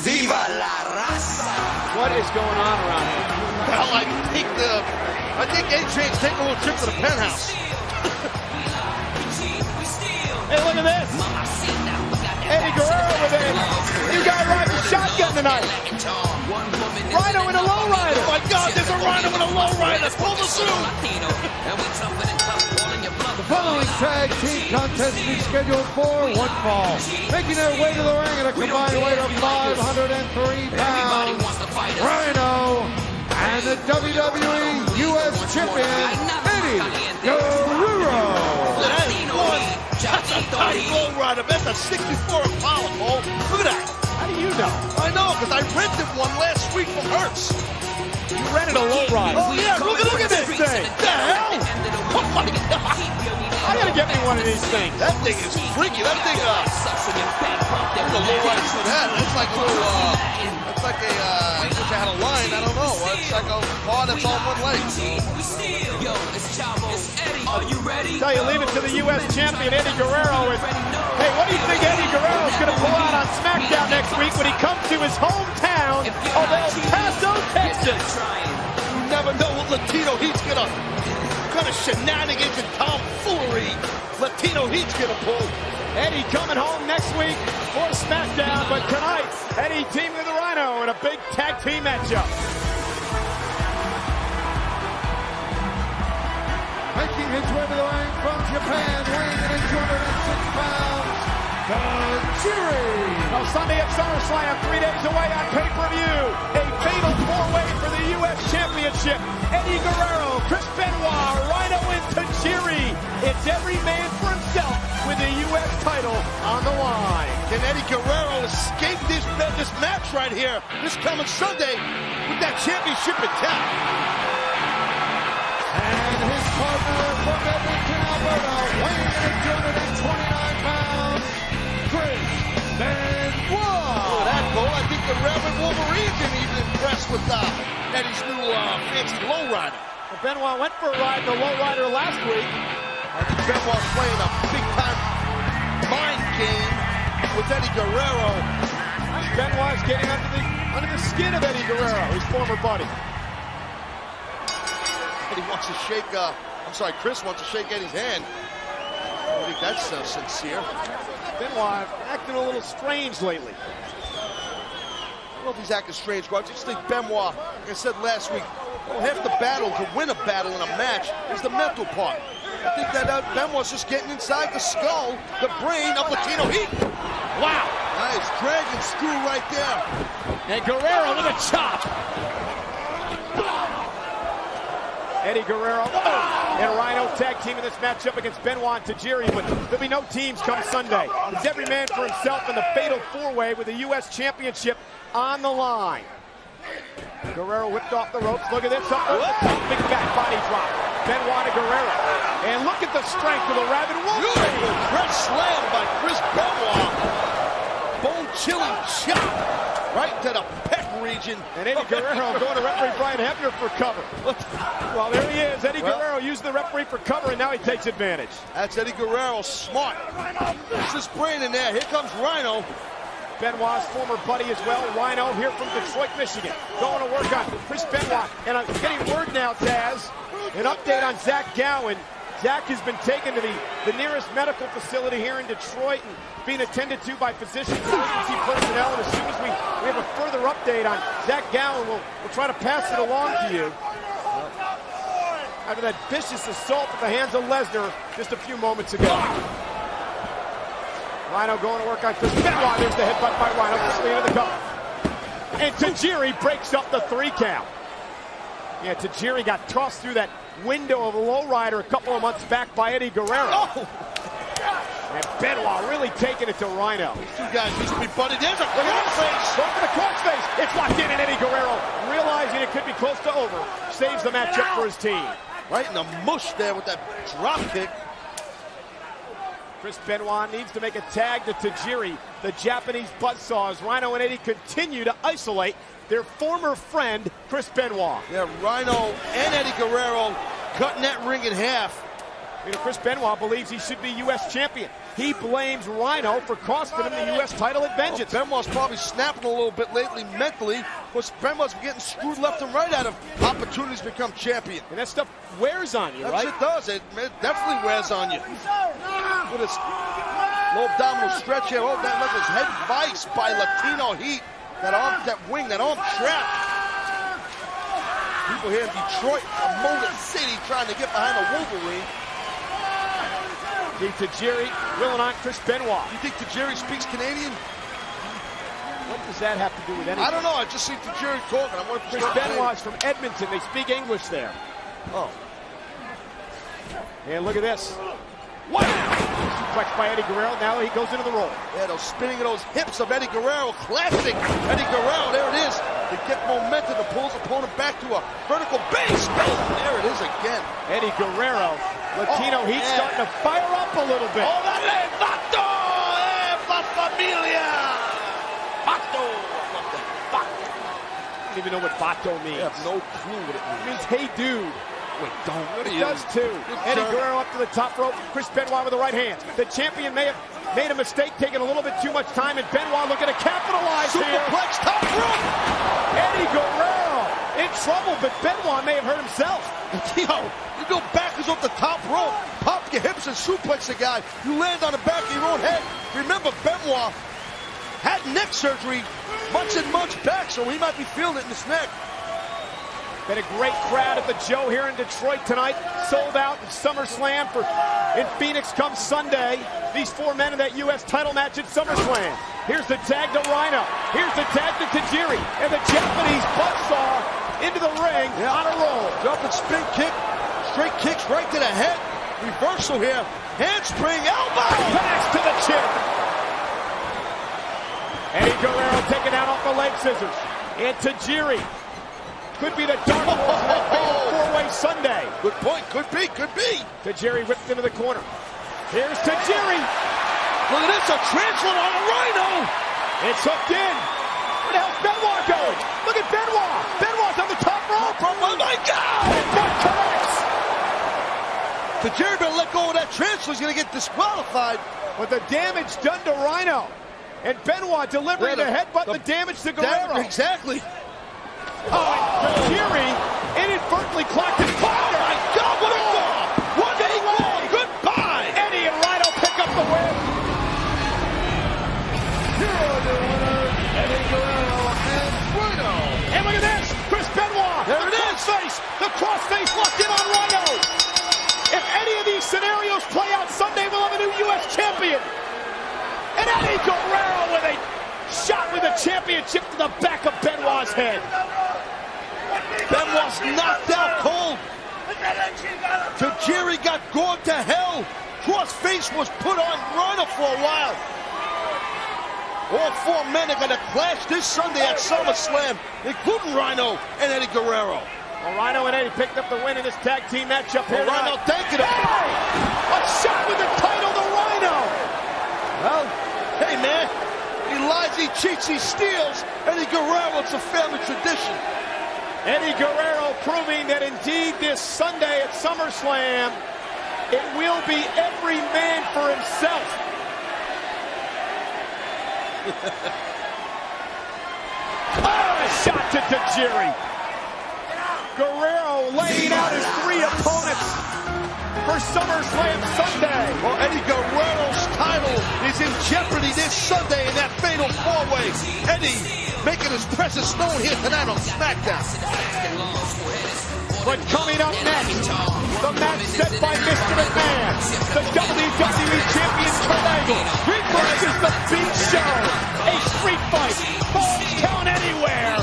Viva la raza. What is going on around here? Well, I think A-Train's taking a little trip to the penthouse. Hey, look at this. Eddie Guerrero with it. New guy riding shotgun tonight. Rhyno in a lowrider. Oh my God, there's a Rhyno in a lowrider. Pull the suit. The following tag team contest is scheduled for one fall. Making their way to the ring at a combined weight of 503 pounds, Rhyno and the WWE US Champion, Eddie Guerrero. That's a tiny lowrider. That's a 64 Apollo. Oh, look at that. How do you know? I know, because I rented one last week from Hertz. You rented a lowrider. Oh, yeah, look at this thing. What the hell? Oh, my God. I gotta get me one of these things. That thing is freaky. That thing, there's a lowrider to that. It's like a little, it's like a, I wish I had a line. I don't know. It's like a car that's on one leg. Tell you, leave it to the U.S. champion, Eddie Guerrero. Hey, what do you think Eddie Guerrero's going to pull out on SmackDown next week when he comes to his hometown of El Paso, Texas? You never know what Latino Heat's going to, kind of shenanigans and tomfoolery Latino Heat's going to pull. Eddie coming home next week for SmackDown, but tonight, Eddie teaming with Rhyno in a big tag team matchup. Making his way to the ring from Japan, weighing in at 206 pounds, Tajiri. Now Sunday at SummerSlam, 3 days away on pay-per-view. A fatal four-way for the U.S. Championship. Eddie Guerrero, Chris Benoit, Rhyno, and Tajiri. It's every man for himself with the U.S. title on the line. Can Eddie Guerrero escape this match right here this coming Sunday with that championship intact? And his partner from Edmonton, Alberta, weighing in at 229 pounds, Chris Benoit. Oh, that goal. I think the Reverend Wolverines are even impressed with Eddie's new fancy lowrider. Well, Benoit went for a ride in the lowrider last week. I think Benoit's playing a big-time mind game with Eddie Guerrero. Benoit's getting under the skin of Eddie Guerrero, his former buddy. Eddie wants to shake, Chris wants to shake Eddie's hand. I don't think that's sincere. Benoit acting a little strange lately. I don't know if he's acting strange, but I just think Benoit, like I said last week, half the battle to win a battle in a match is the mental part. I think that Benoit's just getting inside the skull, the brain of Latino Heat. Wow. Nice dragon screw right there. And Guerrero with a chop. Eddie Guerrero and Rhyno tag team in this matchup against Benoit and Tajiri, but there'll be no teams come Sunday. It's every man for himself in the fatal four-way with the U.S. Championship on the line. Guerrero whipped off the ropes. Look at this. Up over the top. Big back body drop. Benoit to Guerrero. And look at the strength of the Rabid Wolf. Beautiful press slam by Chris Benoit. Bone-chilling chop right to the pec region. And Eddie Guerrero going to referee Brian Hebner for cover. Well, there he is. Eddie Guerrero using the referee for cover, and now he takes advantage. That's Eddie Guerrero, smart. There's this brain in there. Here comes Rhyno. Benoit's former buddy as well, Rhyno, here from Detroit, Michigan. Going to work on Chris Benoit. And I'm getting word now, Taz, an update on Zach Gowen. Zach has been taken to the nearest medical facility here in Detroit and being attended to by physicians and emergency personnel. And as soon as we have a further update on Zach Gowen, we'll try to pass it along to you. After that vicious assault at the hands of Lesnar just a few moments ago. Rhyno going to work on Chris Benoit. There's the headbutt by Rhyno, officially into the cover. And Tajiri breaks up the 3 count. Yeah, Tajiri got tossed through that window of a lowrider a couple of months back by Eddie Guerrero. Oh. And Benoit really taking it to Rhyno. These two guys used to be buddied. There's a crossface. Look for the crossface. It's locked in, and Eddie Guerrero, realizing it could be close to over, saves the matchup for his team. Right in the mush there with that drop kick. Chris Benoit needs to make a tag to Tajiri, the Japanese buzzsaw, as Rhyno and Eddie continue to isolate their former friend, Chris Benoit. Yeah, Rhyno and Eddie Guerrero cutting that ring in half. You know, Chris Benoit believes he should be U.S. champion. He blames Rhyno for costing him the U.S. title at Vengeance. Well, Benoit's probably snapping a little bit lately mentally. Because Benoit's getting screwed left and right out of opportunities to become champion. And that stuff wears on you, right? It does. It definitely wears on you. With his low abdominal stretch here. Oh, that left his head vice by Latino Heat. That arm, that wing, that arm trap. People here in Detroit, a Motor City, trying to get behind a Wolverine. Tajiri willing on Chris Benoit. You think Tajiri speaks Canadian? What does that have to do with anything? I don't know. I just see Tajiri talking. I'm wondering if Chris Benoit's from Edmonton. They speak English there. Oh. And look at this. Wow! Suplex by Eddie Guerrero. Now he goes into the roll. Yeah, those spinning of those hips of Eddie Guerrero. Classic Eddie Guerrero. There it is. To get momentum to pull his opponent back to a vertical base. Boom! There it is again. Eddie Guerrero. Latino Heat starting to fire up a little bit. Oh, dale, Vato! La familia! Vato! I don't even know what Vato means. I have no clue what it means. It means, hey, dude. Wait, don't. What It does too. Eddie Guerrero up to the top rope. Chris Benoit with the right hand. The champion may have made a mistake, taking a little bit too much time, and Benoit looking to capitalize here. Superplex top rope. Eddie Guerrero in trouble, but Benoit may have hurt himself. Yo, you go backwards off the top rope, pop your hips and suplex the guy. You land on the back of your own head. Remember, Benoit had neck surgery months and months back, so he might be feeling it in his neck. Been a great crowd at the Joe here in Detroit tonight. Sold out in SummerSlam in Phoenix come Sunday. These four men in that U.S. title match at SummerSlam. Here's the tag to Rhyno. Here's the tag to Tajiri. And the Japanese buzzsaw into the ring on a roll. Jump and spin kick. Straight kicks right to the head. Reversal here. Handspring elbow. Connects to the chin. Eddie Guerrero taken out off the leg scissors. And Tajiri. Could be the dark horse of that fatal four-way Sunday. Good point. Could be. Could be. Tajiri whipped into the corner. Here's Tajiri. Look at this. A transplant on a Rhyno. It's hooked in. Where the hell's Benoit going? Look at Benoit. Benoit's on the top rope. Oh, my God. Benoit connects. Tajiri better let go of that transfer. He's going to get disqualified. But the damage done to Rhyno. And Benoit delivering the headbutt, the damage to Guerrero. Exactly. Oh, and Tajiri inadvertently clocked his partner. Oh, my God, what a goal! What a goal! Goodbye! Eddie and Rhyno pick up the win. Here are the winners, Eddie Guerrero and Rhyno. And look at this, Chris Benoit. There it is. The crossface locked in on Rhyno. If any of these scenarios play out Sunday, we'll have a new U.S. champion. And Eddie Guerrero with a shot with the championship to the back of Benoit's head. Benoit's knocked out cold. Tajiri got gored to hell. Crossface was put on Rhyno for a while. All four men are going to clash this Sunday at SummerSlam, including Rhyno and Eddie Guerrero. Well, Rhyno and Eddie picked up the win in this tag team matchup here. Rhyno thanking him. A shot with the title to Rhyno. Well, hey man, he lies, he cheats, he steals. Eddie Guerrero, it's a family tradition. Eddie Guerrero proving that indeed this Sunday at SummerSlam, it will be every man for himself. Oh, a shot to Tajiri. Guerrero laying out his three opponents for SummerSlam Sunday. Well, Eddie Guerrero's title is in jeopardy this Sunday in that fatal four-way. Eddie making his presence known here tonight on SmackDown. But coming up next, the match set by Mr. McMahon, the WWE Champion Kurt Angle versus the Big Show, a street fight, falls count anywhere.